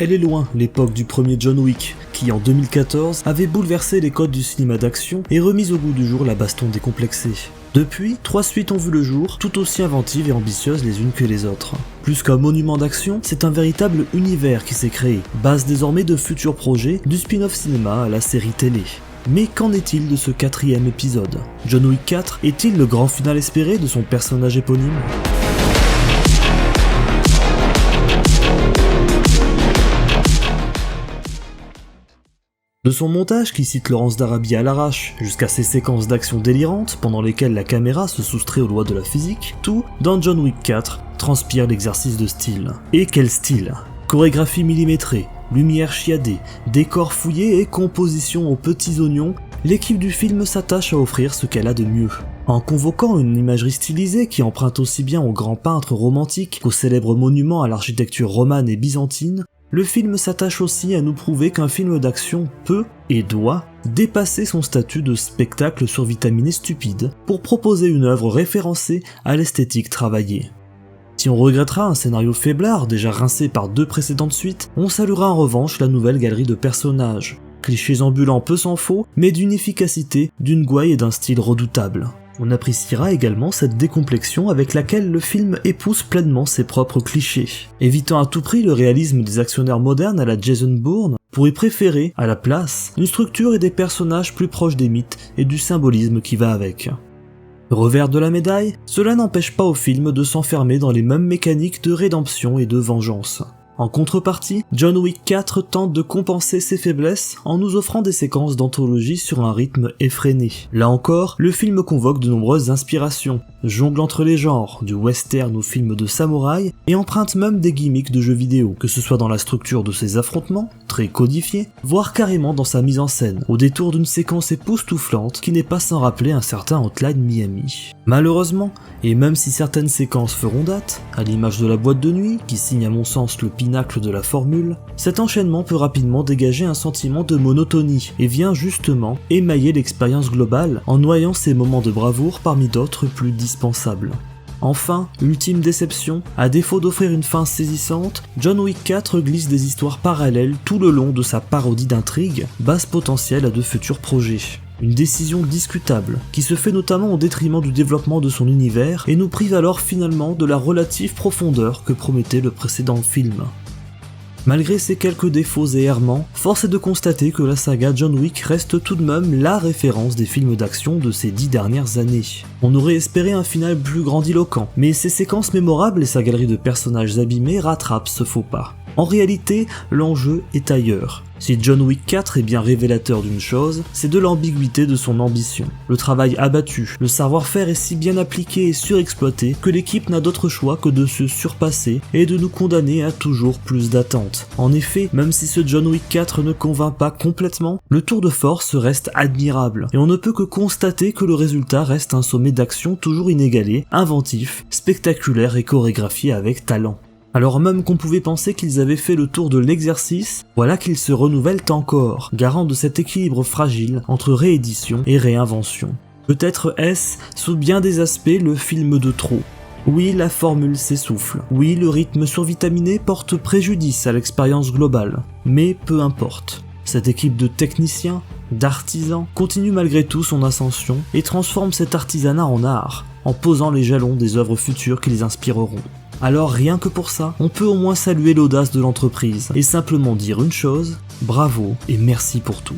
elle est loin l'époque du premier John Wick, qui en 2014 avait bouleversé les codes du cinéma d'action et remis au goût du jour la baston décomplexée. Depuis, 3 suites ont vu le jour, tout aussi inventives et ambitieuses les unes que les autres. Plus qu'un monument d'action, c'est un véritable univers qui s'est créé, base désormais de futurs projets, du spin-off cinéma à la série télé. Mais qu'en est-il de ce 4e épisode? John Wick 4 est-il le grand final espéré de son personnage éponyme? De son montage qui cite Laurence d'Arabie à l'arrache, jusqu'à ses séquences d'action délirantes pendant lesquelles la caméra se soustrait aux lois de la physique, tout, dans John Wick 4, transpire l'exercice de style. Et quel style! Chorégraphie millimétrée, lumière chiadée, décors fouillés et composition aux petits oignons, l'équipe du film s'attache à offrir ce qu'elle a de mieux. En convoquant une imagerie stylisée qui emprunte aussi bien aux grands peintres romantiques qu'aux célèbres monuments à l'architecture romane et byzantine, le film s'attache aussi à nous prouver qu'un film d'action peut, et doit, dépasser son statut de spectacle survitaminé stupide pour proposer une œuvre référencée à l'esthétique travaillée. Si on regrettera un scénario faiblard déjà rincé par 2 précédentes suites, on saluera en revanche la nouvelle galerie de personnages, clichés ambulants peu s'en faut, mais d'une efficacité, d'une gouaille et d'un style redoutable. On appréciera également cette décomplexion avec laquelle le film épouse pleinement ses propres clichés, évitant à tout prix le réalisme des actionnaires modernes à la Jason Bourne, pour y préférer, à la place, une structure et des personnages plus proches des mythes et du symbolisme qui va avec. Revers de la médaille, cela n'empêche pas au film de s'enfermer dans les mêmes mécaniques de rédemption et de vengeance. En contrepartie, John Wick 4 tente de compenser ses faiblesses en nous offrant des séquences d'anthologie sur un rythme effréné. Là encore, le film convoque de nombreuses inspirations, jongle entre les genres, du western au film de samouraï, et emprunte même des gimmicks de jeux vidéo, que ce soit dans la structure de ses affrontements, très codifiés, voire carrément dans sa mise en scène, au détour d'une séquence époustouflante qui n'est pas sans rappeler un certain Hotline Miami. Malheureusement, et même si certaines séquences feront date, à l'image de la boîte de nuit, qui signe à mon sens le pinacle de la formule, cet enchaînement peut rapidement dégager un sentiment de monotonie et vient justement émailler l'expérience globale en noyant ces moments de bravoure parmi d'autres plus dispensables. Enfin, ultime déception, à défaut d'offrir une fin saisissante, John Wick 4 glisse des histoires parallèles tout le long de sa parodie d'intrigue, base potentielle à de futurs projets. Une décision discutable, qui se fait notamment au détriment du développement de son univers et nous prive alors finalement de la relative profondeur que promettait le précédent film. Malgré ces quelques défauts et errements, force est de constater que la saga John Wick reste tout de même la référence des films d'action de ces 10 dernières années. On aurait espéré un final plus grandiloquent, mais ses séquences mémorables et sa galerie de personnages abîmés rattrapent ce faux pas. En réalité, l'enjeu est ailleurs. Si John Wick 4 est bien révélateur d'une chose, c'est de l'ambiguïté de son ambition. Le travail abattu, le savoir-faire est si bien appliqué et surexploité que l'équipe n'a d'autre choix que de se surpasser et de nous condamner à toujours plus d'attentes. En effet, même si ce John Wick 4 ne convainc pas complètement, le tour de force reste admirable, et on ne peut que constater que le résultat reste un sommet d'action toujours inégalé, inventif, spectaculaire et chorégraphié avec talent. Alors même qu'on pouvait penser qu'ils avaient fait le tour de l'exercice, voilà qu'ils se renouvellent encore, garant de cet équilibre fragile entre réédition et réinvention. Peut-être est-ce, sous bien des aspects, le film de trop. Oui, la formule s'essouffle. Oui, le rythme survitaminé porte préjudice à l'expérience globale. Mais peu importe. Cette équipe de techniciens, d'artisans, continue malgré tout son ascension et transforme cet artisanat en art, en posant les jalons des œuvres futures qui les inspireront. Alors rien que pour ça, on peut au moins saluer l'audace de l'entreprise et simplement dire une chose, bravo et merci pour tout.